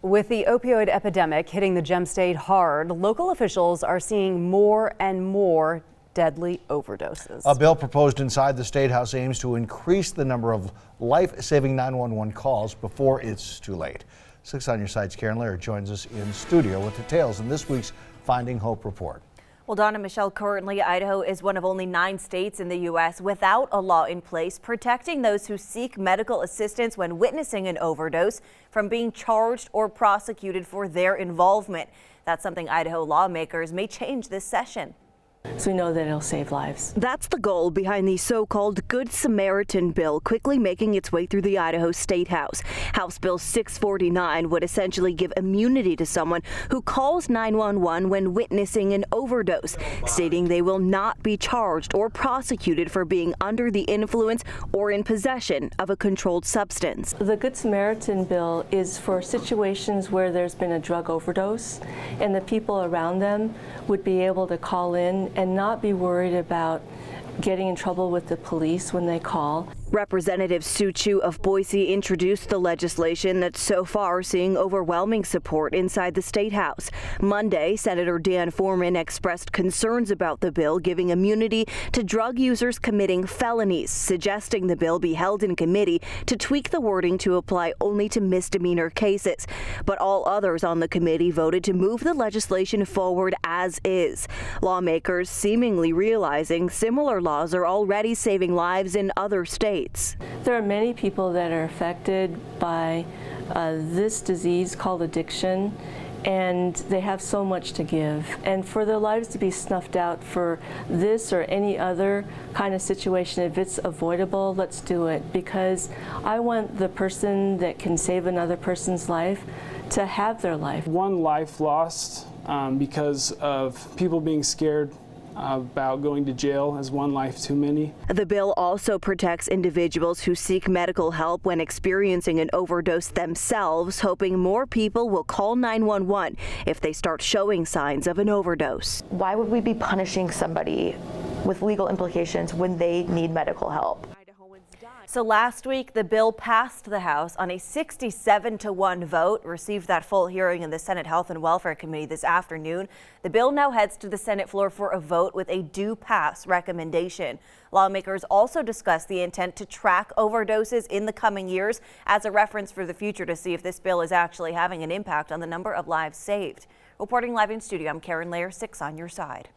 With the opioid epidemic hitting the Gem State hard, local officials are seeing more and more deadly overdoses. A bill proposed inside the State House aims to increase the number of life-saving 911 calls before it's too late. 6 on Your Side's Karen Laird joins us in studio with details in this week's Finding Hope report. Well, Donna Michelle, currently Idaho is one of only 9 states in the U.S. without a law in place protecting those who seek medical assistance when witnessing an overdose from being charged or prosecuted for their involvement. That's something Idaho lawmakers may change this session. So we know that it'll save lives. That's the goal behind the so-called Good Samaritan Bill quickly making its way through the Idaho State House. House Bill 649 would essentially give immunity to someone who calls 911 when witnessing an overdose, stating they will not be charged or prosecuted for being under the influence or in possession of a controlled substance. The Good Samaritan Bill is for situations where there's been a drug overdose and the people around them would be able to call in and not be worried about getting in trouble with the police when they call. Representative Sue Chu of Boise introduced the legislation that's so far seeing overwhelming support inside the State House. Monday, Senator Dan Foreman expressed concerns about the bill giving immunity to drug users committing felonies, suggesting the bill be held in committee to tweak the wording to apply only to misdemeanor cases. But all others on the committee voted to move the legislation forward as is. Lawmakers seemingly realizing similar laws are already saving lives in other states. There are many people that are affected by this disease called addiction, and they have so much to give. And for their lives to be snuffed out for this or any other kind of situation, if it's avoidable, let's do it. Because I want the person that can save another person's life to have their life. One life lost because of people being scared about going to jail as one life too many. The bill also protects individuals who seek medical help when experiencing an overdose themselves, hoping more people will call 911 if they start showing signs of an overdose. Why would we be punishing somebody with legal implications when they need medical help? So last week, the bill passed the House on a 67-1 vote, received that full hearing in the Senate Health and Welfare Committee this afternoon. The bill now heads to the Senate floor for a vote with a do pass recommendation. Lawmakers also discussed the intent to track overdoses in the coming years as a reference for the future to see if this bill is actually having an impact on the number of lives saved. Reporting live in studio, I'm Karen Laird, 6 on Your Side.